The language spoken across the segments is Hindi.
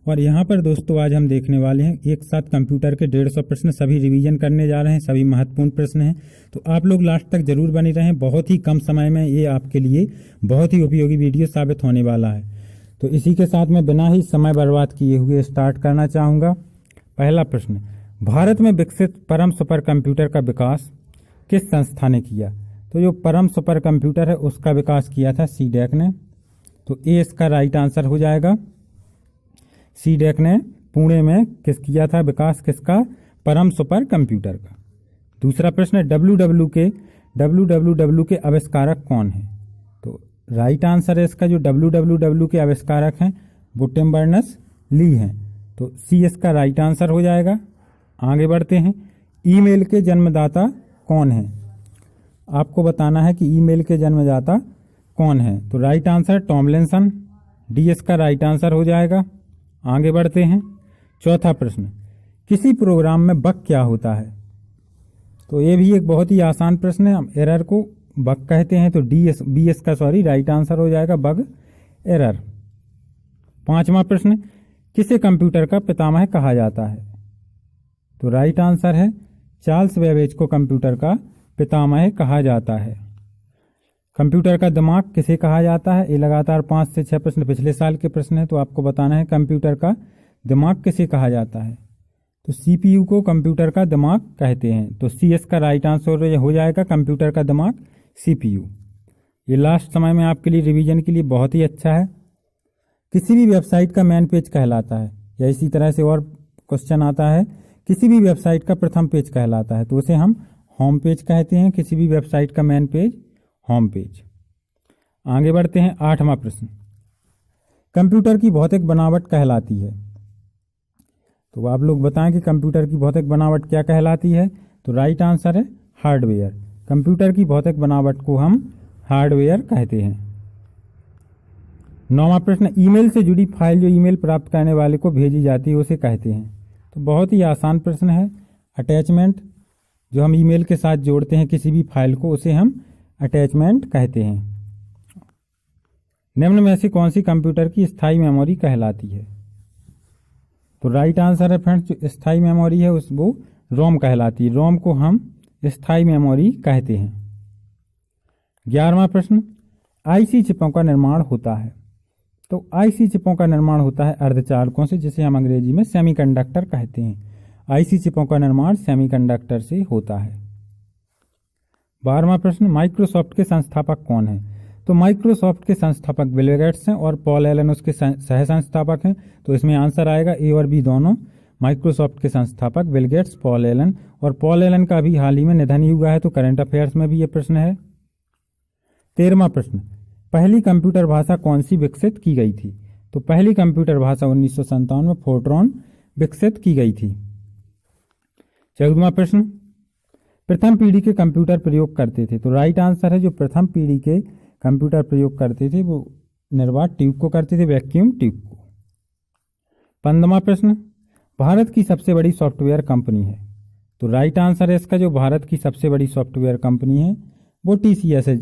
और यहाँ पर दोस्तों आज हम देखने वाले हैं एक साथ कंप्यूटर के 150 प्रश्न, सभी रिवीजन करने जा रहे हैं, सभी महत्वपूर्ण प्रश्न हैं। तो आप लोग लास्ट तक जरूर बने रहें, बहुत ही कम समय में ये आपके लिए बहुत ही उपयोगी वीडियो साबित होने वाला है। तो इसी के साथ मैं बिना ही समय बर्बाद किए हुए स्टार्ट करना चाहूँगा। पहला प्रश्न, भारत में विकसित परम सुपर कंप्यूटर का विकास किस संस्था ने किया? तो जो परम सुपर कंप्यूटर है उसका विकास किया था सीडैक ने। तो ए इसका राइट आंसर हो जाएगा। सीडैक ने पुणे में किया था विकास, किसका? परम सुपर कंप्यूटर का। दूसरा प्रश्न है, डब्ल्यू के आविष्कारक कौन है? तो राइट आंसर है इसका, जो डब्ल्यू के आविष्कारक हैं वो टिम बर्नर्स-ली हैं। तो सी इसका राइट आंसर हो जाएगा। आगे बढ़ते हैं, ईमेल के जन्मदाता कौन है? आपको बताना है कि ईमेल के जन्मदाता कौन है। तो राइट आंसर टॉमलिंसन, डी इसका राइट आंसर हो जाएगा। आगे बढ़ते हैं, चौथा प्रश्न, किसी प्रोग्राम में बग क्या होता है? तो ये भी एक बहुत ही आसान प्रश्न है, हम एरर को बग कहते हैं। तो बी इसका राइट आंसर हो जाएगा, बग एरर। पांचवा प्रश्न, किसे कंप्यूटर का पितामह कहा जाता है? तो राइट आंसर है चार्ल्स बेबेज को कंप्यूटर का पितामह कहा जाता है। कंप्यूटर का दिमाग किसे कहा जाता है? ये लगातार 5 से 6 प्रश्न पिछले साल के प्रश्न है, तो आपको बताना है कंप्यूटर का दिमाग किसे कहा जाता है। तो सीपीयू को कंप्यूटर का दिमाग कहते हैं। तो सी इसका राइट आंसर हो जाएगा, कंप्यूटर का दिमाग सीपीयू। ये लास्ट समय में आपके लिए रिवीजन के लिए बहुत ही अच्छा है। किसी भी वेबसाइट का मेन पेज कहलाता है, या इसी तरह से और क्वेश्चन आता है, किसी भी वेबसाइट का प्रथम पेज कहलाता है, तो उसे हम होम पेज कहते हैं। किसी भी वेबसाइट का मेन पेज होम पेज। आगे बढ़ते हैं, आठवां प्रश्न, कंप्यूटर की भौतिक बनावट कहलाती है? तो आप लोग बताएं कि कंप्यूटर की भौतिक बनावट क्या कहलाती है? तो राइट आंसर है हार्डवेयर। कंप्यूटर की भौतिक बनावट को हम हार्डवेयर कहते हैं। नौवां प्रश्न, ईमेल से जुड़ी फाइल जो ईमेल प्राप्त करने वाले को भेजी जाती है उसे कहते हैं? तो बहुत ही आसान प्रश्न है, अटैचमेंट। जो हम ईमेल के साथ जोड़ते हैं किसी भी फाइल को, उसे हम अटैचमेंट कहते हैं। निम्न में से कौन सी कंप्यूटर की स्थायी मेमोरी कहलाती है? तो राइट आंसर है फ्रेंड्स, जो स्थायी मेमोरी है वो रोम कहलाती है। रोम को हम स्थायी मेमोरी कहते हैं। 11वां प्रश्न, आईसी चिपों का निर्माण होता है? तो आईसी चिपों का निर्माण होता है अर्धचालकों से, जिसे हम अंग्रेजी में सेमीकंडक्टर कहते हैं। आईसी चिपों का निर्माण सेमीकंडक्टर से होता है। 12वां प्रश्न, माइक्रोसॉफ्ट के संस्थापक कौन है? तो माइक्रोसॉफ्ट के संस्थापक बिल गेट्स हैं और पॉल एलन उसके सह संस्थापक हैं। तो इसमें आंसर आएगा ए और बी दोनों। माइक्रोसॉफ्ट के संस्थापक बिल गेट्स, पॉल एलन, और पॉल एलन का भी हाल ही में निधन ही हुआ है, तो करंट अफेयर्स में भी ये प्रश्न है। 13वां प्रश्न, पहली कंप्यूटर भाषा कौन सी विकसित की गई थी? तो पहली कंप्यूटर भाषा 1957 में फोर्ट्रॉन विकसित की गई थी। 14वां प्रश्न, प्रथम पीढ़ी के कंप्यूटर प्रयोग करते थे? तो राइट आंसर है, जो प्रथम पीढ़ी के कंप्यूटर प्रयोग करते थे वो निर्वात ट्यूब को करते थे, वैक्यूम ट्यूब को। 15वां प्रश्न, भारत की सबसे बड़ी सॉफ्टवेयर कंपनी है? तो राइट आंसर है इसका, जो भारत की सबसे बड़ी सॉफ्टवेयर कंपनी है वो टीसीएस है।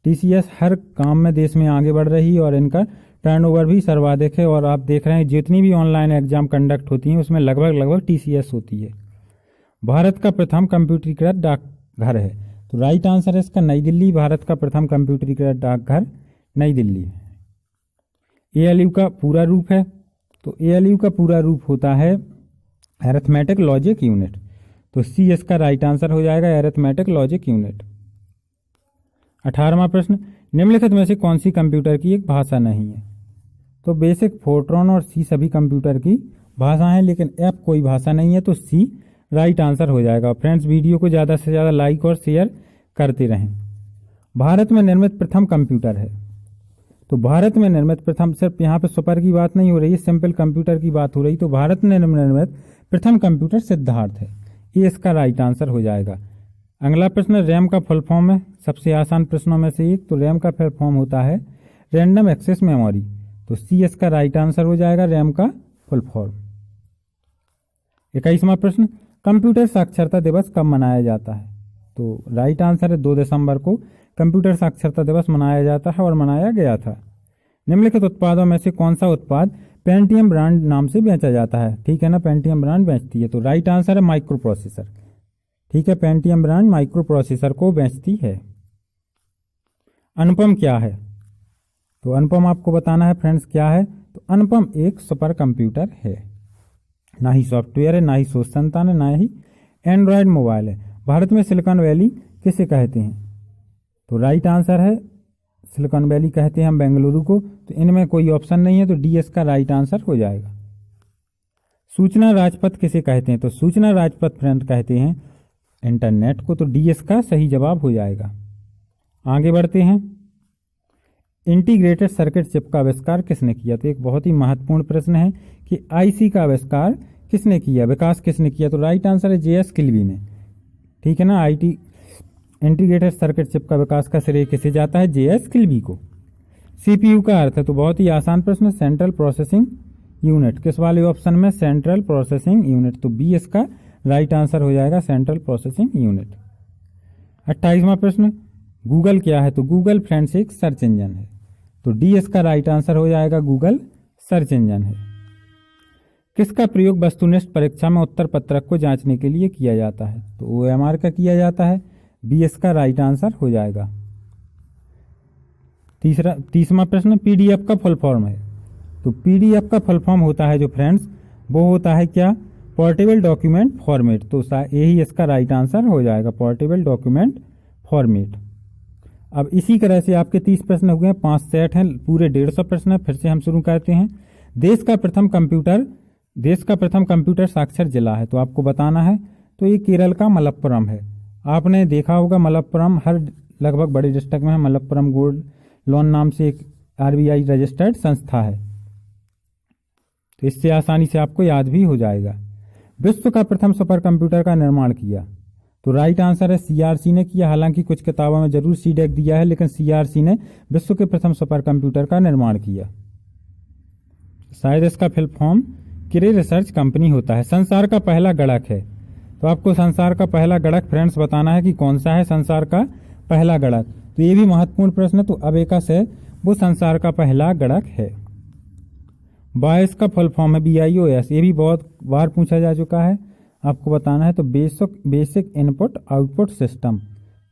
टीसीएस हर काम में देश में आगे बढ़ रही है और इनका टर्नओवर भी सर्वाधिक है। और आप देख रहे हैं जितनी भी ऑनलाइन एग्जाम कंडक्ट होती हैं उसमें लगभग टीसीएस होती है। भारत का प्रथम कंप्यूटरीकृत डाकघर है? तो राइट आंसर है इसका नई दिल्ली। भारत का प्रथम कंप्यूटरीकृत डाकघर नई दिल्ली है। एएलयू का पूरा रूप है? तो एएलयू का पूरा रूप होता है अरिथमेटिक लॉजिक यूनिट। तो सी इसका राइट आंसर हो जाएगा, अरिथमेटिक लॉजिक यूनिट। 18वां प्रश्न, निम्नलिखित में से कौन सी कंप्यूटर की एक भाषा नहीं है? तो बेसिक, फोर्ट्रॉन और सी सभी कंप्यूटर की भाषा है, लेकिन एफ कोई भाषा नहीं है, तो सी राइट आंसर हो जाएगा। फ्रेंड्स, वीडियो को ज़्यादा से ज़्यादा लाइक और शेयर करते रहें। भारत में निर्मित प्रथम कंप्यूटर है? तो भारत में निर्मित प्रथम, सिर्फ यहाँ पे सुपर की बात नहीं हो रही है, सिंपल कंप्यूटर की बात हो रही। तो भारत में निर्मित प्रथम कंप्यूटर सिद्धार्थ है, ये इसका राइट आंसर हो जाएगा। अगला प्रश्न, रैम का फुल फॉर्म है? सबसे आसान प्रश्नों में से एक। तो रैम का फुल फॉर्म होता है रैंडम एक्सेस मेमोरी। तो सी इसका राइट आंसर हो जाएगा, रैम का फुल फॉर्म। 21वां प्रश्न, कंप्यूटर साक्षरता दिवस कब मनाया जाता है? तो राइट आंसर है 2 दिसंबर को कंप्यूटर साक्षरता दिवस मनाया जाता है और मनाया गया था। निम्नलिखित उत्पादों में से कौन सा उत्पाद पेंटियम ब्रांड नाम से बेचा जाता है, ठीक है ना, पेंटियम ब्रांड बेचती है। तो राइट आंसर है माइक्रो प्रोसेसर, ठीक है, पेंटियम ब्रांड माइक्रो प्रोसेसर को बेचती है। अनुपम क्या है? तो अनुपम आपको बताना है फ्रेंड्स क्या है। तो अनुपम एक सुपर कंप्यूटर है, ना ही सॉफ्टवेयर है, ना ही सोच संतान है, ना ही एंड्रॉयड मोबाइल है। भारत में सिलिकॉन वैली किसे कहते हैं? तो राइट आंसर है सिलिकॉन वैली कहते हैं हम बेंगलुरु को। तो इनमें कोई ऑप्शन नहीं है, तो डी इसका राइट आंसर हो जाएगा। सूचना राजपथ किसे कहते हैं? तो सूचना राजपथ फ्रेंड कहते हैं इंटरनेट को। तो डी इसका सही जवाब हो जाएगा। आगे बढ़ते हैं। इंटीग्रेटेड सर्किट चिप का आविष्कार किसने किया? तो एक बहुत ही महत्वपूर्ण प्रश्न है कि आईसी का आविष्कार किसने किया, विकास किसने किया? तो राइट आंसर है जेएस किल्बी ने, ठीक है ना। आईटी इंटीग्रेटेड सर्किट चिप का विकास का श्रेय किसे जाता है? जेएस किल्बी को। सीपीयू का अर्थ है? तो बहुत ही आसान प्रश्न, सेंट्रल प्रोसेसिंग यूनिट। किस वाले ऑप्शन में? Central processing unit. तो बी इसका राइट आंसर हो जाएगा, सेंट्रल प्रोसेसिंग यूनिट। 28वां प्रश्न, गूगल क्या है? तो गूगल फ्रेंड्स एक सर्च इंजन है। तो डी इसका राइट आंसर हो जाएगा, गूगल सर्च इंजन है। किसका प्रयोग वस्तुनिष्ठ परीक्षा में उत्तर पत्रक को जांचने के लिए किया जाता है? तो ओएमआर का किया जाता है। बी इसका राइट आंसर हो जाएगा। 30वां प्रश्न, पीडीएफ का फुल फॉर्म है। तो पीडीएफ का फुल फॉर्म होता है जो फ्रेंड्स, वो होता है क्या? Portable document format. तो यही इसका राइट आंसर हो जाएगा, पोर्टेबल डॉक्यूमेंट फॉर्मेट। अब इसी तरह से आपके 30 प्रश्न हो गए, 5 सेट हैं, पूरे 150 प्रश्न है। फिर से हम शुरू करते हैं। देश का प्रथम कंप्यूटर साक्षर जिला है। तो आपको बताना है। तो ये केरल का मलप्पुरम है। आपने देखा होगा मलप्पुरम हर लगभग बड़े डिस्ट्रिक्ट में है। मलप्पुरम गोल्ड लोन नाम से एक आरबीआई रजिस्टर्ड संस्था है, तो इससे आसानी से आपको याद भी हो जाएगा। विश्व का प्रथम सुपर कंप्यूटर का निर्माण किया? तो राइट आंसर है सीआरसी ने किया। हालांकि कुछ किताबों में जरूर सीडेक दिया है, लेकिन सीआरसी ने विश्व के प्रथम सुपर कंप्यूटर का निर्माण किया। शायद इसका फुल फॉर्म क्रे रिसर्च कंपनी होता है। संसार का पहला गणक है। तो आपको संसार का पहला गणक फ्रेंड्स बताना है कि कौन सा है संसार का पहला गणक। तो ये भी महत्वपूर्ण प्रश्न है। तो अबेकस है, वो संसार का पहला गणक है। बायोस का फुल फॉर्म है BIOS। ये भी बहुत बार पूछा जा चुका है, आपको बताना है। तो बेसिक इनपुट आउटपुट सिस्टम।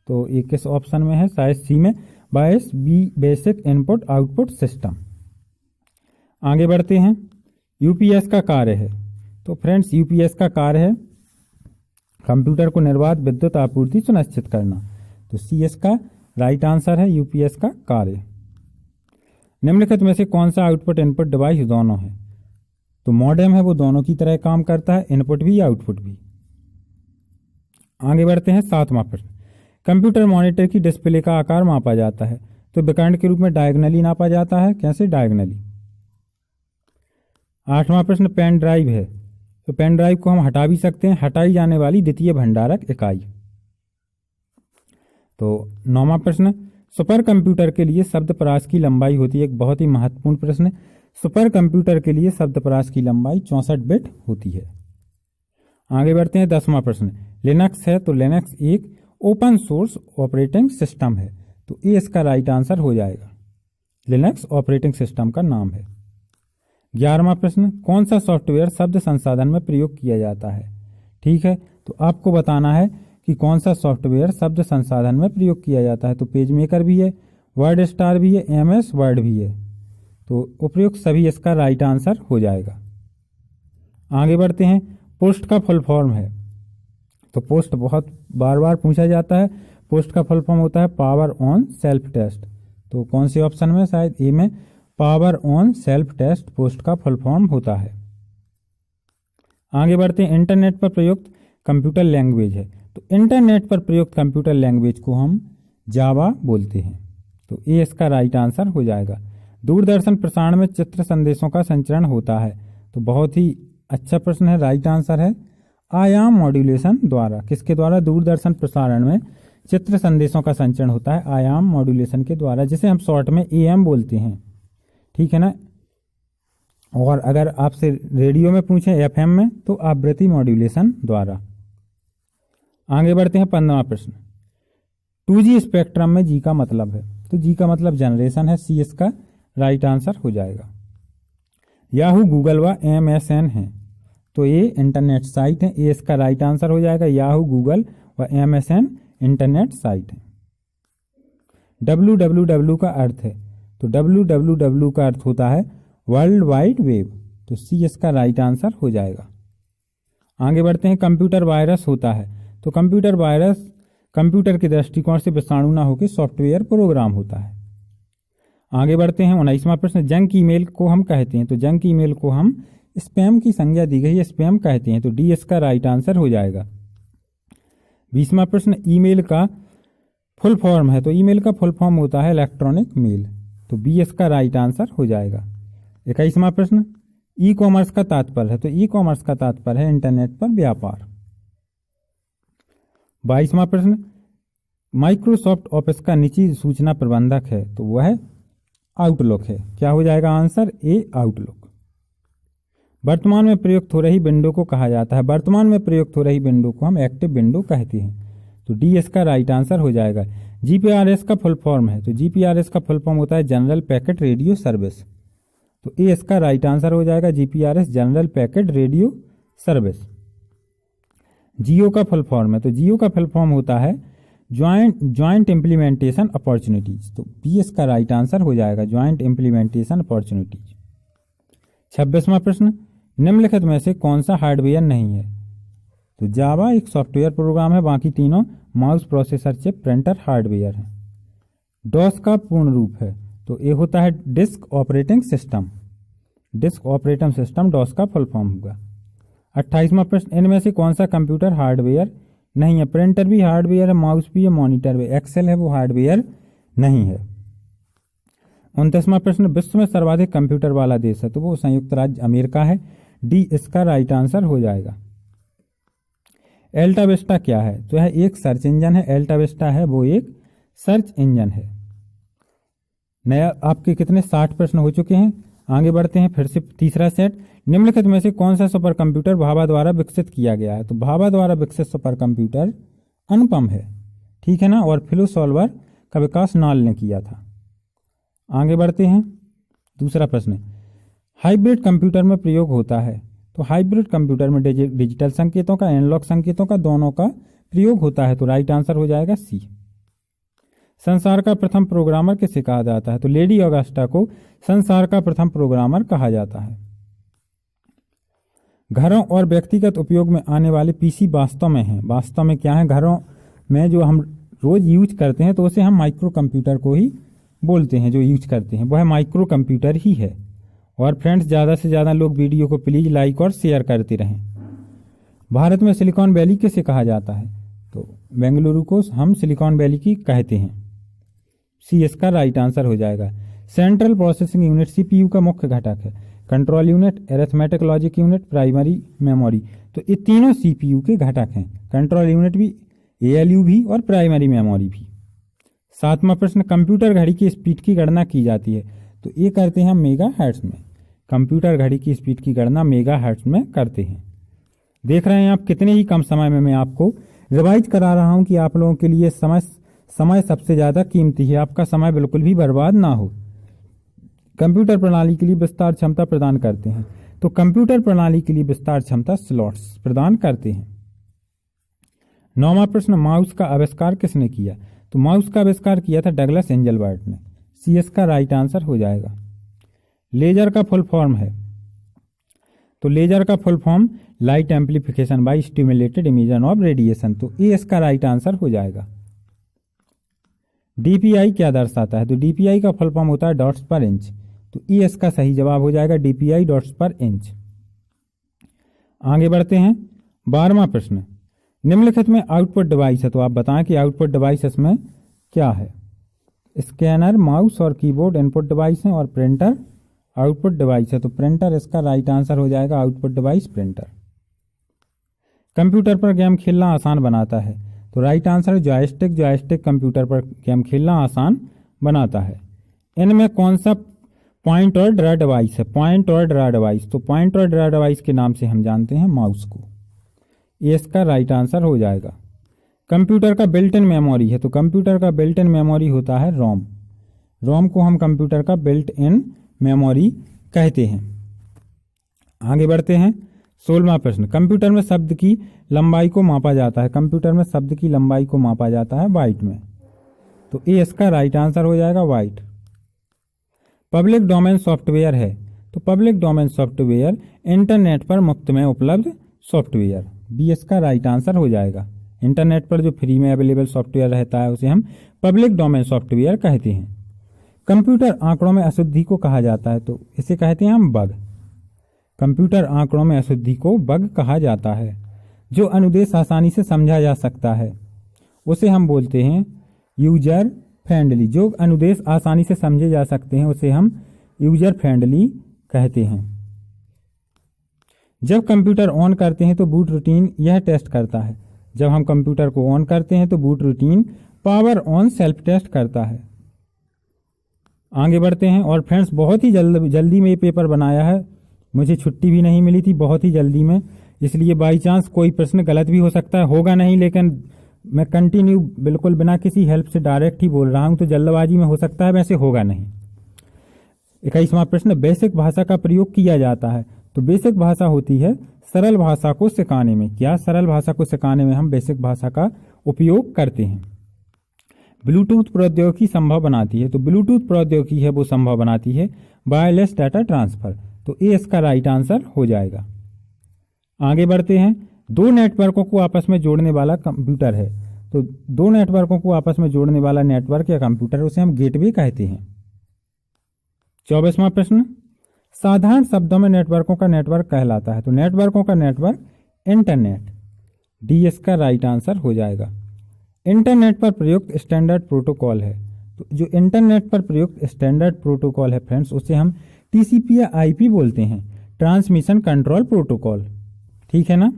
तो ये किस ऑप्शन में है? शायद सी में, BIOS basic input output system. आगे बढ़ते हैं। यूपीएस का कार्य है। तो फ्रेंड्स यूपीएस का कार्य है कंप्यूटर को निर्बाध विद्युत आपूर्ति सुनिश्चित करना। तो सी इसका राइट आंसर है, यूपीएस का कार्य। निम्नलिखित में से कौन सा आउटपुट इनपुट डिवाइस दोनों है? तो मॉडेम है, वो दोनों की तरह काम करता है, इनपुट भी आउटपुट भी। आगे बढ़ते हैं। 7वां प्रश्न, कंप्यूटर मॉनिटर की डिस्प्ले का आकार मापा जाता है। तो विकर्ण के रूप में डायगोनली नापा जाता है। कैसे? डायगोनली। 8वां प्रश्न, पेन ड्राइव है। तो पेन ड्राइव को हम हटा भी सकते हैं, हटाई जाने वाली द्वितीय भंडारक इकाई। तो 9वां प्रश्न, सुपर कंप्यूटर के लिए शब्द परास की लंबाई होती है। एक बहुत ही महत्वपूर्ण प्रश्न है। सुपर कंप्यूटर के लिए शब्द परास की लंबाई 64 बिट होती है। आगे बढ़ते हैं। 10वां प्रश्न, लिनक्स है। तो लिनक्स एक ओपन सोर्स ऑपरेटिंग सिस्टम है। तो ये इसका राइट आंसर हो जाएगा, लिनक्स ऑपरेटिंग सिस्टम का नाम है। 11वां प्रश्न, कौन सा सॉफ्टवेयर शब्द संसाधन में प्रयोग किया जाता है? ठीक है, तो आपको बताना है कि कौन सा सॉफ्टवेयर शब्द संसाधन में प्रयोग किया जाता है। तो पेज मेकर भी है, वर्ड स्टार भी है, MS वर्ड भी है। तो उपयुक्त सभी इसका राइट आंसर हो जाएगा। आगे बढ़ते हैं। पोस्ट का फुल फॉर्म है। तो पोस्ट बहुत बार बार पूछा जाता है। पोस्ट का फुल फॉर्म होता है पावर ऑन सेल्फ टेस्ट। तो कौन से ऑप्शन में? शायद ए में, power on self test post का फुल फॉर्म होता है। आगे बढ़ते हैं। इंटरनेट पर प्रयुक्त कंप्यूटर लैंग्वेज है। तो इंटरनेट पर प्रयुक्त कंप्यूटर लैंग्वेज को हम जावा बोलते हैं। तो ये इसका राइट आंसर हो जाएगा। दूरदर्शन प्रसारण में चित्र संदेशों का संचरण होता है। तो बहुत ही अच्छा प्रश्न है, राइट आंसर है आयाम मॉड्यूलेशन द्वारा। किसके द्वारा? दूरदर्शन प्रसारण में चित्र संदेशों का संचरण होता है आयाम मॉड्यूलेशन के द्वारा, जिसे हम शॉर्ट में AM बोलते हैं, ठीक है ना। और अगर आपसे रेडियो में पूछें FM में, तो आवृत्ति मॉड्यूलेशन द्वारा। आगे बढ़ते हैं। 15वां प्रश्न, 2G स्पेक्ट्रम में G का मतलब है। तो G का मतलब जनरेशन है, C इसका राइट आंसर हो जाएगा। याहू, गूगल व MSN हैं। तो ये इंटरनेट साइट है, ये इसका राइट आंसर हो जाएगा। याहू, गूगल व MSN इंटरनेट साइट है। www का अर्थ है, तो www का अर्थ होता है वर्ल्ड वाइड वेब, तो सी इसका राइट आंसर हो जाएगा। आगे बढ़ते हैं। कंप्यूटर वायरस होता है, तो कंप्यूटर वायरस कंप्यूटर के दृष्टिकोण से विषाणु ना होकर सॉफ्टवेयर प्रोग्राम होता है। आगे बढ़ते हैं। 19वां प्रश्न, जंक ईमेल को हम कहते हैं, तो जंक ईमेल को हम स्पैम की संज्ञा दी गई है, स्पैम कहते हैं, तो डी इसका राइट आंसर हो जाएगा। 20वां प्रश्न, ईमेल का फुल फॉर्म है, तो ईमेल का फुल फॉर्म होता है इलेक्ट्रॉनिक मेल, तो बी इसका राइट आंसर हो जाएगा। 21वां प्रश्न, ई कॉमर्स का तात्पर्य है, तो ई कॉमर्स का तात्पर्य है इंटरनेट पर व्यापार। 22वां प्रश्न, माइक्रोसॉफ्ट ऑफिस का निजी सूचना प्रबंधक है, तो वह आउटलुक है, क्या हो जाएगा आंसर? ए आउटलुक। वर्तमान में प्रयुक्त हो रही विंडो को कहा जाता है, वर्तमान में प्रयुक्त हो रही विंडो को हम एक्टिव विंडो कहते हैं, तो डी इसका राइट आंसर हो जाएगा। जीपीआरएस का फुल फॉर्म है, तो जीपीआरएस का फुल फॉर्म होता है जनरल पैकेट रेडियो सर्विस, तो ए इसका राइट आंसर हो जाएगा। GPRS general packet radio service. Jio का फुल फॉर्म है, तो जियो का फुल फॉर्म होता है ज्वाइंट इम्प्लीमेंटेशन अपॉर्चुनिटीज, तो बी इसका राइट आंसर हो जाएगा, ज्वाइंट इम्प्लीमेंटेशन अपॉर्चुनिटीज। 26वां प्रश्न, निम्नलिखित में से कौन सा हार्डवेयर नहीं है? तो जावा एक सॉफ्टवेयर प्रोग्राम है, बाकी तीनों mouse, processor, chip, printer hardware है। डॉस का पूर्ण रूप है, तो ये होता है disk operating system, disk operating system DOS का फुल फॉर्म होगा। 28वां प्रश्न, इनमें से कौन सा कंप्यूटर हार्डवेयर नहीं है? प्रिंटर भी हार्डवेयर है, माउस भी है, मॉनिटर भी, एक्सेल है वो हार्डवेयर नहीं है। 29वां प्रश्न, विश्व में सर्वाधिक कंप्यूटर वाला देश है, तो वो संयुक्त राज्य अमेरिका है, डी इसका राइट आंसर हो जाएगा। एल्टा विस्टा क्या है? तो यह एक सर्च इंजन है, एल्टा विस्टा है वो एक सर्च इंजन है। नया आपके कितने 60 प्रश्न हो चुके हैं। आगे बढ़ते हैं फिर से तीसरा सेट, निम्नलिखित में से कौन सा सुपर कंप्यूटर भाभा द्वारा विकसित किया गया है? तो भाभा द्वारा विकसित सुपर कंप्यूटर अनुपम है, ठीक है ना, और फ्लो सॉल्वर का विकास नाल ने किया था। आगे बढ़ते हैं। दूसरा प्रश्न, हाइब्रिड कंप्यूटर में प्रयोग होता है, तो हाइब्रिड कंप्यूटर में डिजिटल संकेतों का, एनालॉग संकेतों का, दोनों का प्रयोग होता है, तो राइट आंसर हो जाएगा सी। संसार का प्रथम प्रोग्रामर किसे कहा जाता है? तो लेडी ऑगस्टा को संसार का प्रथम प्रोग्रामर कहा जाता है। घरों और व्यक्तिगत उपयोग में आने वाले पीसी वास्तव में हैं, वास्तव में क्या है? घरों में जो हम रोज यूज करते हैं, तो उसे हम माइक्रो कंप्यूटर को ही बोलते हैं, जो यूज करते हैं वह माइक्रो कंप्यूटर ही है। और फ्रेंड्स, ज़्यादा से ज़्यादा लोग वीडियो को प्लीज़ लाइक और शेयर करते रहें। भारत में सिलिकॉन वैली किसे कहा जाता है? तो बेंगलुरु को हम सिलिकॉन वैली की कहते हैं, सी इसका राइट आंसर हो जाएगा। सेंट्रल प्रोसेसिंग यूनिट सीपीयू का मुख्य घटक है, control unit, arithmetic logic unit, primary memory, तो ये तीनों सीपीयू के घटक हैं, कंट्रोल यूनिट भी, एएलयू भी और प्राइमरी मेमोरी भी। 7वां प्रश्न, कंप्यूटर घड़ी की स्पीड की गणना की जाती है, तो ये करते हैं हम मेगा हर्ट्ज में, कंप्यूटर घड़ी की स्पीड की गणना मेगा हर्ट्ज में करते हैं। देख रहे हैं आप कितने ही कम समय में मैं आपको रिवाइज करा रहा हूं कि आप लोगों के लिए समय सबसे ज़्यादा कीमती है, आपका समय बिल्कुल भी बर्बाद ना हो। कंप्यूटर प्रणाली के लिए विस्तार क्षमता प्रदान करते हैं, तो कंप्यूटर प्रणाली के लिए विस्तार क्षमता स्लॉट्स प्रदान करते हैं। 9वां प्रश्न, माउस का आविष्कार किसने किया? तो माउस का आविष्कार किया था डगलस एंजलबर्ट ने, सी इसका राइट आंसर हो जाएगा। लेजर का फुल फॉर्म है, तो लेजर का full form light amplification by stimulated emission of radiation, तो ए इसका राइट आंसर हो जाएगा। डीपीआई क्या दर्शाता है? तो डीपीआई का फुल फॉर्म होता है डॉट्स पर इंच, तो ई इसका सही जवाब हो जाएगा, डीपीआई डॉट्स पर इंच। आगे बढ़ते हैं। 12वां प्रश्न, निम्नलिखित में आउटपुट डिवाइस है, तो आप बताएं कि आउटपुट डिवाइस इसमें क्या है? स्कैनर, माउस और कीबोर्ड इनपुट डिवाइस हैं और प्रिंटर आउटपुट डिवाइस है, तो प्रिंटर इसका राइट आंसर हो जाएगा, आउटपुट डिवाइस प्रिंटर। कंप्यूटर पर गेम खेलना आसान बनाता है, तो right answer joystick, joystick computer पर गेम खेलना आसान बनाता है। इनमें कौन सा पॉइंट और ड्रा डिवाइस है? पॉइंट और ड्रा डिवाइस, तो पॉइंट और ड्रा डिवाइस के नाम से हम जानते हैं माउस को, ये इसका राइट आंसर हो जाएगा। कंप्यूटर का बिल्ट इन मेमोरी है, तो कंप्यूटर का बिल्ट इन मेमोरी होता है रोम, रोम को हम कंप्यूटर का बिल्ट इन मेमोरी कहते हैं। आगे बढ़ते हैं। 16वां प्रश्न, कंप्यूटर में शब्द की लंबाई को मापा जाता है। कंप्यूटर में शब्द की लंबाई को मापा जाता है बाइट में, तो ए इसका राइट आंसर हो जाएगा, बाइट। पब्लिक डोमेन सॉफ्टवेयर है, तो पब्लिक डोमेन सॉफ्टवेयर इंटरनेट पर मुफ्त में उपलब्ध सॉफ्टवेयर, बी इसका राइट आंसर हो जाएगा। इंटरनेट पर जो फ्री में अवेलेबल सॉफ्टवेयर रहता है उसे हम पब्लिक डोमेन सॉफ्टवेयर कहते हैं। कंप्यूटर आंकड़ों में अशुद्धि को कहा जाता है, तो इसे कहते हैं हम बग। कंप्यूटर आंकड़ों में अशुद्धि को बग कहा जाता है। जो अनुदेश आसानी से समझा जा सकता है उसे हम बोलते हैं यूजर फ्रेंडली। जो अनुदेश आसानी से समझे जा सकते हैं उसे हम यूजर फ्रेंडली कहते हैं। जब कंप्यूटर ऑन करते हैं तो बूट रूटीन यह टेस्ट करता है। जब हम कंप्यूटर को ऑन करते हैं तो boot routine power on self test करता है। आगे बढ़ते हैं। और फ्रेंड्स, बहुत ही जल्दी में ये पेपर बनाया है, मुझे छुट्टी भी नहीं मिली थी, बहुत ही जल्दी में, इसलिए बाई चांस कोई प्रश्न गलत भी हो सकता है, होगा नहीं, लेकिन मैं कंटिन्यू बिल्कुल बिना किसी हेल्प से डायरेक्ट ही बोल रहा हूं, तो जल्दबाजी में हो सकता है, वैसे होगा नहीं। 21वां प्रश्न, बेसिक भाषा का प्रयोग किया जाता है, तो बेसिक भाषा होती है सरल भाषा को सिखाने में। क्या सरल भाषा को सिखाने में हम बेसिक भाषा का उपयोग करते हैं। ब्लूटूथ प्रौद्योगिकी संभव बनाती है, तो ब्लूटूथ प्रौद्योगिकी है वो संभव बनाती है वायरलेस डाटा ट्रांसफर, तो ए इसका राइट आंसर हो जाएगा। आगे बढ़ते हैं। दो नेटवर्कों को आपस में जोड़ने वाला कंप्यूटर है, तो दो नेटवर्कों को आपस में जोड़ने वाला नेटवर्क या कंप्यूटर उसे हम गेटवे कहते हैं। 24वां प्रश्न, साधारण शब्दों में नेटवर्कों का नेटवर्क कहलाता है, तो नेटवर्कों का नेटवर्क इंटरनेट, डी इसका राइट आंसर हो जाएगा। इंटरनेट पर प्रयुक्त स्टैंडर्ड प्रोटोकॉल है, तो जो इंटरनेट पर प्रयुक्त स्टैंडर्ड प्रोटोकॉल है फ्रेंड्स उसे हम टीसीपी या आईपी बोलते हैं, ट्रांसमिशन कंट्रोल प्रोटोकॉल, ठीक है ना।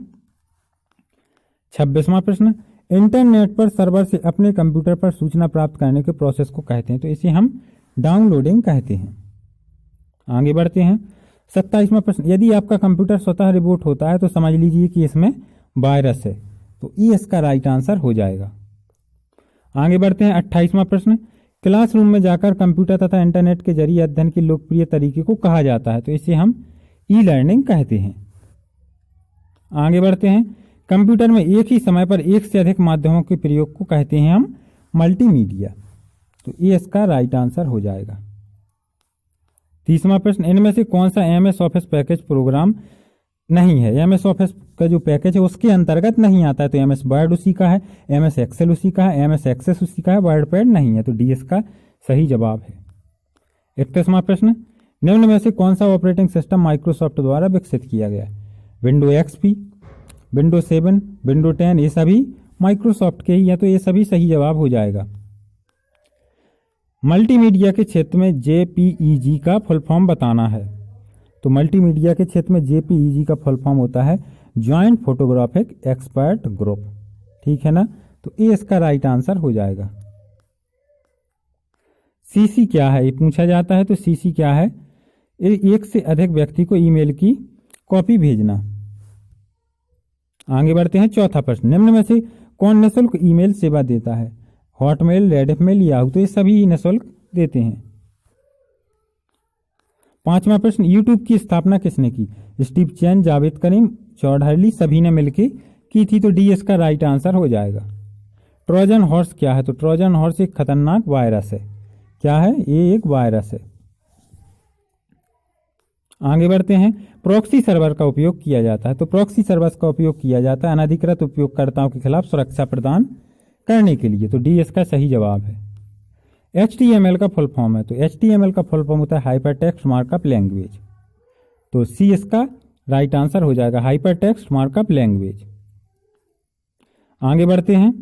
26वां प्रश्न, इंटरनेट पर सर्वर से अपने कंप्यूटर पर सूचना प्राप्त करने के प्रोसेस को कहते हैं, तो इसे हम डाउनलोडिंग कहते हैं। आगे बढ़ते हैं। 27वां प्रश्न, यदि आपका कंप्यूटर स्वतः रिबूट होता है तो समझ लीजिए कि इसमें वायरस है, तो ई इसका राइट आंसर हो जाएगा। आगे बढ़ते हैं। 28वां प्रश्न, क्लासरूम में जाकर कंप्यूटर तथा इंटरनेट के जरिए अध्ययन के लोकप्रिय तरीके को कहा जाता है, तो इसे हम ई लर्निंग कहते हैं। आगे बढ़ते हैं। कंप्यूटर में एक ही समय पर एक से अधिक माध्यमों के प्रयोग को कहते हैं हम मल्टीमीडिया, तो ये इसका राइट आंसर हो जाएगा। 30वां प्रश्न, इनमें से कौन सा एमएस ऑफिस पैकेज प्रोग्राम नहीं है। एमएस ऑफिस का जो पैकेज है उसके अंतर्गत नहीं आता है, तो एमएस वर्ड उसी का है, एमएस एक्सेल उसी का है, एमएस एक्सेस उसी का है, वर्ड पैड नहीं है, तो डी इसका सही जवाब है। 31वां प्रश्न, निम्न में से कौन सा ऑपरेटिंग सिस्टम माइक्रोसॉफ्ट द्वारा विकसित किया गया। विंडो एक्सपी, विंडो 7, विंडो 10, ये सभी माइक्रोसॉफ्ट के ही है, तो ये सभी सही जवाब हो जाएगा। मल्टीमीडिया के क्षेत्र में जेपीईजी का फुल फॉर्म बताना है, तो मल्टीमीडिया के क्षेत्र में जेपीईजी का फुल फॉर्म होता है ज्वाइंट फोटोग्राफिक एक्सपर्ट ग्रुप, ठीक है ना, तो ये इसका राइट आंसर हो जाएगा। सीसी क्या है ये पूछा जाता है, तो सीसी क्या है, एक से अधिक व्यक्ति को ईमेल की कॉपी भेजना। आगे बढ़ते हैं। चौथा प्रश्न, निम्न में से कौन निःशुल्क ईमेल सेवा देता है। हॉटमेल, रेडिफमेल, याहू, तो ये सभी निःशुल्क देते हैं। 5वां प्रश्न, यूट्यूब की स्थापना किसने की। स्टीव चैन, जावेद करीम, चौधरी, सभी ने मिलकर की थी, तो डी इसका राइट आंसर हो जाएगा। ट्रोजन हॉर्स क्या है, तो ट्रोजन हॉर्स एक खतरनाक वायरस है। क्या है ये, एक वायरस है। आगे बढ़ते हैं। प्रॉक्सी सर्वर का उपयोग किया जाता है, तो प्रॉक्सी सर्वर का उपयोग किया जाता है अनधिकृत उपयोगकर्ताओं के खिलाफ सुरक्षा प्रदान करने के लिए, तो डी इसका सही जवाब है। HTML का फुल फॉर्म है, तो HTML का फुल फॉर्म होता है हाइपर टेक्स्ट मार्कअप लैंग्वेज, तो सी इसका राइट आंसर हो जाएगा, हाइपर टेक्स्ट मार्कअप लैंग्वेज। आगे बढ़ते हैं।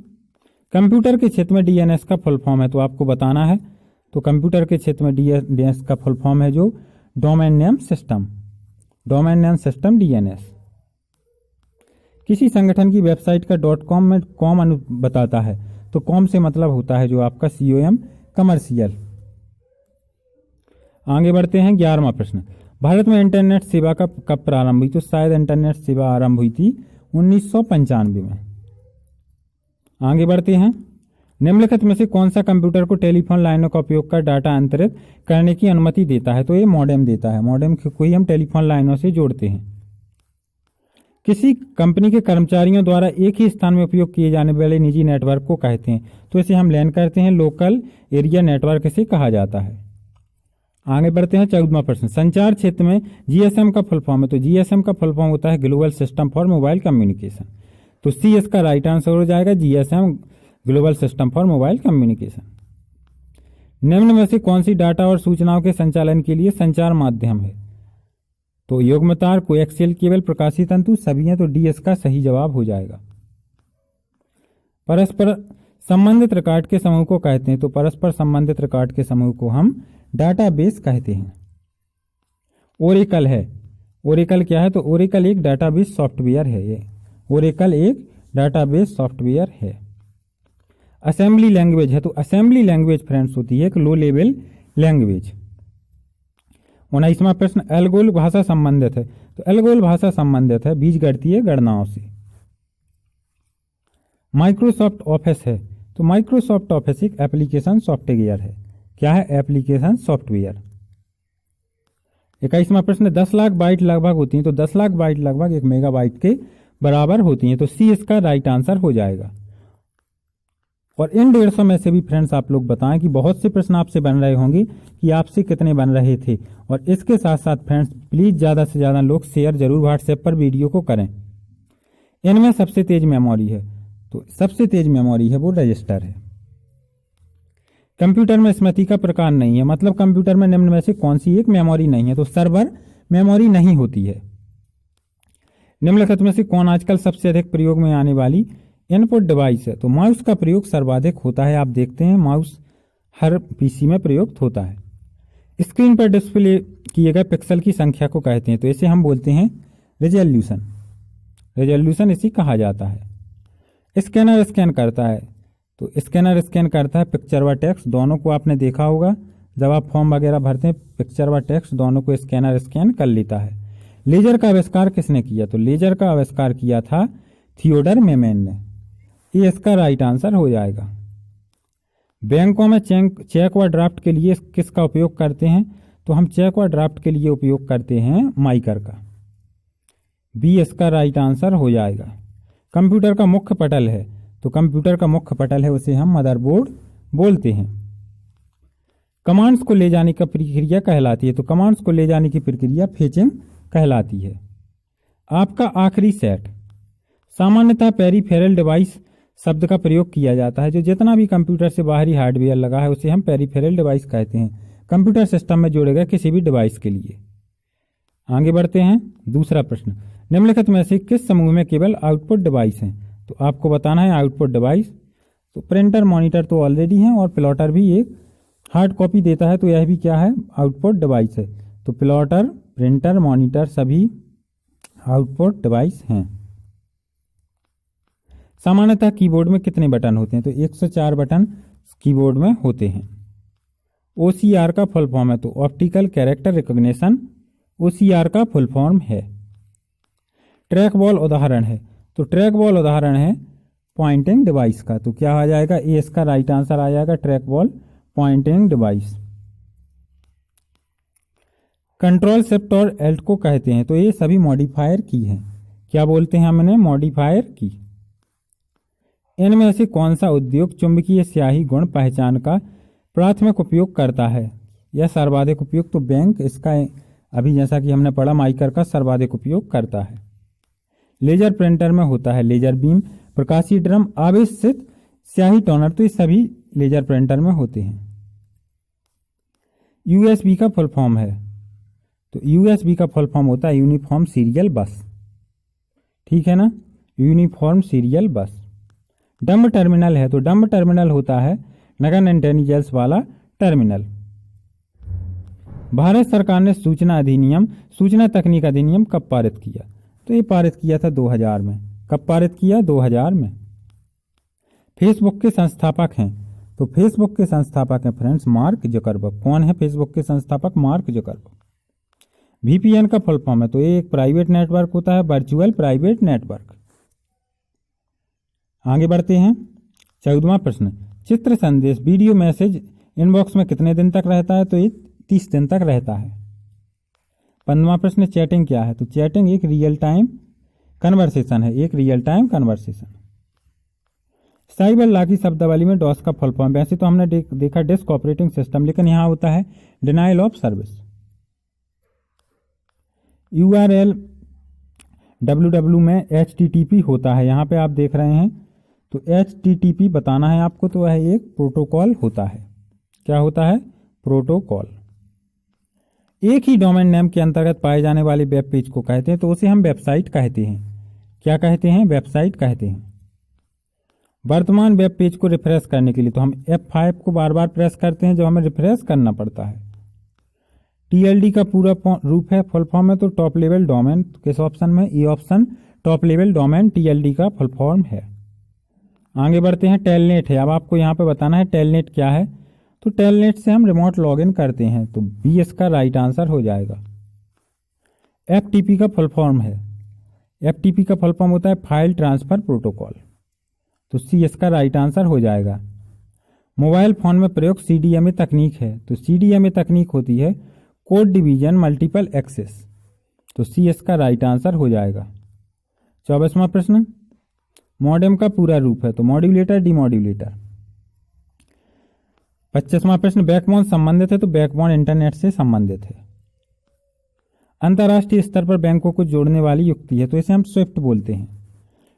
कंप्यूटर के क्षेत्र में DNS का फुल फॉर्म है, तो आपको बताना है, तो कंप्यूटर के क्षेत्र में DNS का फुल फॉर्म है जो domain name system, domain name system DNS। किसी संगठन की वेबसाइट का .com में कॉम बताता है, तो कॉम से मतलब होता है जो आपका COM, कमर्शियल। आगे बढ़ते हैं। 11वां प्रश्न, भारत में इंटरनेट सेवा का कब प्रारंभ हुई, तो शायद इंटरनेट सेवा आरंभ हुई थी 1995 में। आगे बढ़ते हैं। निम्नलिखित में से कौन सा कंप्यूटर को टेलीफोन लाइनों का उपयोग कर डाटा अंतरित करने की अनुमति देता है, तो ये मॉडेम देता है, मॉडेम को ही हम टेलीफोन लाइनों से जोड़ते हैं। किसी कंपनी के कर्मचारियों द्वारा एक ही स्थान में उपयोग किए जाने वाले निजी नेटवर्क को कहते हैं, तो इसे हम लैन कहते हैं। लोकल एरिया नेटवर्क इसे कहा जाता है। आगे बढ़ते हैं 14वां प्रश्न। संचार क्षेत्र में जीएसएम का फुल फॉर्म है, तो जीएसएम का फुल फॉर्म होता है global system for mobile communication. तो सी इसका राइट आंसर हो जाएगा, GSM global system for mobile communication. निम्न में से कौन सी डाटा और सूचनाओं के संचालन के लिए संचार माध्यम है? तो युग्म तार, कोएक्सियल केबल, प्रकाशीय तंतु, सभी हैं, तो डी इसका सही जवाब हो जाएगा। परस्पर संबंधित रिकॉर्ड के समूह को कहते हैं, तो परस्पर संबंधित रिकॉर्ड के समूह को हम डाटाबेस कहते हैं। ओरेकल है, ओरेकल क्या है? तो ओरेकल एक डाटाबेस सॉफ्टवेयर है। ये ओरेकल एक डाटाबेस सॉफ्टवेयर है। असेंबली लैंग्वेज है, तो असेंबली लैंग्वेज फ्रेंड्स होती है एक लो लेवल लैंग्वेज। 19वां प्रश्न। एल्गोल भाषा संबंधित है, तो एल्गोल भाषा संबंधित है बीजगणितीय गणनाओं से। माइक्रोसॉफ्ट ऑफिस है, तो माइक्रोसॉफ्ट ऑफिस एक एप्लीकेशन सॉफ्टवेयर है। क्या है? Application software. 21वां प्रश्न। 10 लाख बाइट लगभग होती हैं, तो 10 लाख बाइट लगभग 1 मेगाबाइट के बराबर होती हैं, तो सी इसका राइट आंसर हो जाएगा। और इन 150 में से भी फ्रेंड्स आप लोग बताएं कि बहुत से प्रश्न आपसे बन रहे होंगे कि आपसे कितने बन रहे थे। और इसके साथ साथ फ्रेंड्स प्लीज ज़्यादा से ज़्यादा लोग शेयर जरूर व्हाट्सएप पर वीडियो को करें। इनमें सबसे तेज मेमोरी है, तो सबसे तेज मेमोरी है वो रजिस्टर है। कंप्यूटर में स्मृति का प्रकार नहीं है, मतलब कंप्यूटर में निम्न में से कौन सी एक मेमोरी नहीं है? तो सर्वर मेमोरी नहीं होती है। निम्नलिखित में से कौन आजकल सबसे अधिक प्रयोग में आने वाली इनपुट डिवाइस है? तो माउस का प्रयोग सर्वाधिक होता है। आप देखते हैं माउस हर पीसी में प्रयुक्त होता है। स्क्रीन पर डिस्प्ले किए गए पिक्सल की संख्या को कहते हैं, तो इसे हम बोलते हैं रिजोल्यूशन। रिजोल्यूशन इसी कहा जाता है। स्कैनर स्कैन करता है, तो स्कैनर स्कैन करता है पिक्चर व टेक्स्ट दोनों को। आपने देखा होगा जब आप फॉर्म वगैरह भरते हैं, पिक्चर व टेक्स्ट दोनों को स्कैनर स्कैन कर लेता है। लेजर का आविष्कार किसने किया? तो लेजर का आविष्कार किया था थियोडर मेमन ने। ये इसका राइट आंसर हो जाएगा। बैंकों में चेक व ड्राफ्ट के लिए किसका उपयोग करते हैं? तो हम चेक व ड्राफ्ट के लिए उपयोग करते हैं माइकर का। बी इसका राइट आंसर हो जाएगा। कंप्यूटर का मुख्य पटल है, तो कंप्यूटर का मुख्य पटल है उसे हम मदरबोर्ड बोलते हैं। कमांड्स को ले जाने की प्रक्रिया कहलाती है, तो कमांड्स को ले जाने की प्रक्रिया फेचिंग कहलाती है। आपका आखिरी सेट। सामान्यतः पेरिफेरल डिवाइस शब्द का प्रयोग किया जाता है। जो जितना भी कंप्यूटर से बाहरी हार्डवेयर लगा है उसे हम पेरिफेरल डिवाइस कहते हैं, कंप्यूटर सिस्टम में जोड़े गए किसी भी डिवाइस के लिए। आगे बढ़ते हैं। दूसरा प्रश्न। निम्नलिखित में से किस समूह में केवल आउटपुट डिवाइस हैं? तो आपको बताना है आउटपुट डिवाइस। तो प्रिंटर मॉनिटर तो ऑलरेडी हैं, और प्लॉटर भी एक हार्ड कॉपी देता है, तो यह भी क्या है? आउटपुट डिवाइस है। तो प्लॉटर, प्रिंटर, मॉनिटर सभी आउटपुट डिवाइस हैं। सामान्यतः कीबोर्ड में कितने बटन होते हैं? तो 104 बटन कीबोर्ड में होते हैं। OCR का फुल फॉर्म है, तो ऑप्टिकल कैरेक्टर रिकॉग्निशन OCR का फुल फॉर्म है। ट्रैक बॉल उदाहरण है, तो ट्रैक बॉल उदाहरण है पॉइंटिंग डिवाइस का, तो क्या आ जाएगा? ए इसका राइट आंसर आ जाएगा, track ball pointing device. Control shift और एल्ट को कहते हैं, तो ये सभी मॉडिफायर की हैं। क्या बोलते हैं हमने? मॉडिफायर की। इनमें से कौन सा उद्योग चुंबकीय स्याही गुण पहचान का प्राथमिक उपयोग करता है या सर्वाधिक उपयोग? तो बैंक इसका अभी जैसा कि हमने पढ़ा माइकर का सर्वाधिक उपयोग करता है। लेजर प्रिंटर में होता है लेजर बीम, प्रकाशीय ड्रम, आवेशित स्याही टोनर, तो ये सभी लेजर प्रिंटर में होते हैं। USB का फुल फॉर्म है, तो USB का फुल फॉर्म होता है यूनिफॉर्म सीरियल बस। ठीक है ना? यूनिफॉर्म सीरियल बस। डम्ब टर्मिनल है, तो डम्ब टर्मिनल होता है नगन इंटेलिजेंस वाला टर्मिनल। भारत सरकार ने सूचना तकनीक अधिनियम कब पारित किया? तो ये पारित किया था 2000 में। कब पारित किया? 2000 में। फेसबुक के संस्थापक हैं, तो फेसबुक के संस्थापक हैं फ्रेंड्स मार्क जकरबर्ग। कौन है फेसबुक के संस्थापक? Mark Zuckerberg. VPN का फुल फॉर्म है, तो ये एक प्राइवेट नेटवर्क होता है, वर्चुअल प्राइवेट नेटवर्क। आगे बढ़ते हैं। 14वां प्रश्न। चित्र संदेश वीडियो मैसेज इनबॉक्स में कितने दिन तक रहता है? तो ये 30 दिन तक रहता है। 15वां प्रश्न। चैटिंग क्या है? तो चैटिंग एक रियल टाइम कन्वर्सेशन है, एक real time conversation. Cyber law की शब्दावली में डॉस का फुल फॉर्म, वैसे तो हमने देखा डिस्क ऑपरेटिंग सिस्टम, लेकिन यहां होता है denial of service. URL www में HTTP होता है, यहां पे आप देख रहे हैं तो HTTP बताना है आपको, तो वह एक प्रोटोकॉल होता है। क्या होता है? प्रोटोकॉल। एक ही डोमेन नेम के अंतर्गत पाए जाने वाले वेब पेज को कहते हैं तो उसे हम वेबसाइट कहते हैं। क्या कहते हैं? वेबसाइट कहते हैं। वर्तमान वेब पेज को रिफ्रेश करने के लिए तो हम F5 को बार बार प्रेस करते हैं, जो हमें रिफ्रेश करना पड़ता है। TLD का पूरा रूप है, फुल फॉर्म है, तो टॉप लेवल डोमेन। किस ऑप्शन में? E option, top level domain TLD का फुल फॉर्म है। आगे बढ़ते हैं, टेलनेट है। अब आपको यहाँ पे बताना है टेलनेट क्या है। तो टेलनेट से हम रिमोट लॉगिन करते हैं, तो B इसका राइट आंसर हो जाएगा। FTP का फुल फॉर्म है, FTP का फुल फॉर्म होता है फाइल ट्रांसफर प्रोटोकॉल, तो C इसका राइट आंसर हो जाएगा। मोबाइल फोन में प्रयोग CDMA तकनीक है, तो CDMA तकनीक होती है कोड डिवीजन मल्टीपल एक्सेस, तो C इसका राइट आंसर हो जाएगा। 24वां प्रश्न, मॉडेम का पूरा रूप है, तो मॉड्यूलेटर, डिमॉड्यूलेटर। 25वां प्रश्न, बैकबोन संबंधित है, तो बैकबोन इंटरनेट से संबंधित है। अंतर्राष्ट्रीय स्तर पर बैंकों को जोड़ने वाली युक्ति है, तो इसे हम स्विफ्ट बोलते हैं।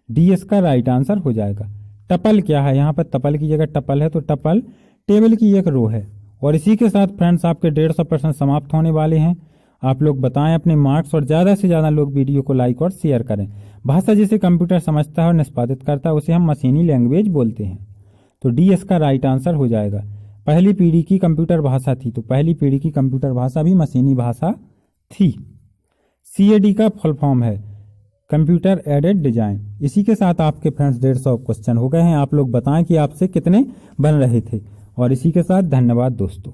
D इसका राइट आंसर हो जाएगा। टपल क्या है? यहाँ पर टपल की जगह टपल है, तो टपल टेबल की एक रो है। और इसी के साथ फ्रेंड्स आपके 150 प्रश्न समाप्त होने वाले हैं। आप लोग बताएं अपने मार्क्स, और ज़्यादा से ज़्यादा लोग वीडियो को लाइक और शेयर करें। भाषा जिसे कंप्यूटर समझता है और निष्पादित करता है उसे हम मशीनी लैंग्वेज बोलते हैं, तो D इसका राइट आंसर हो जाएगा। पहली पीढ़ी की कंप्यूटर भाषा थी, तो पहली पीढ़ी की कंप्यूटर भाषा भी मशीनी भाषा थी। CAD का फुल फॉर्म है कंप्यूटर एडेड डिजाइन। इसी के साथ आपके फ्रेंड्स 150 क्वेश्चन हो गए हैं। आप लोग बताएं कि आपसे कितने बन रहे थे, और इसी के साथ धन्यवाद दोस्तों।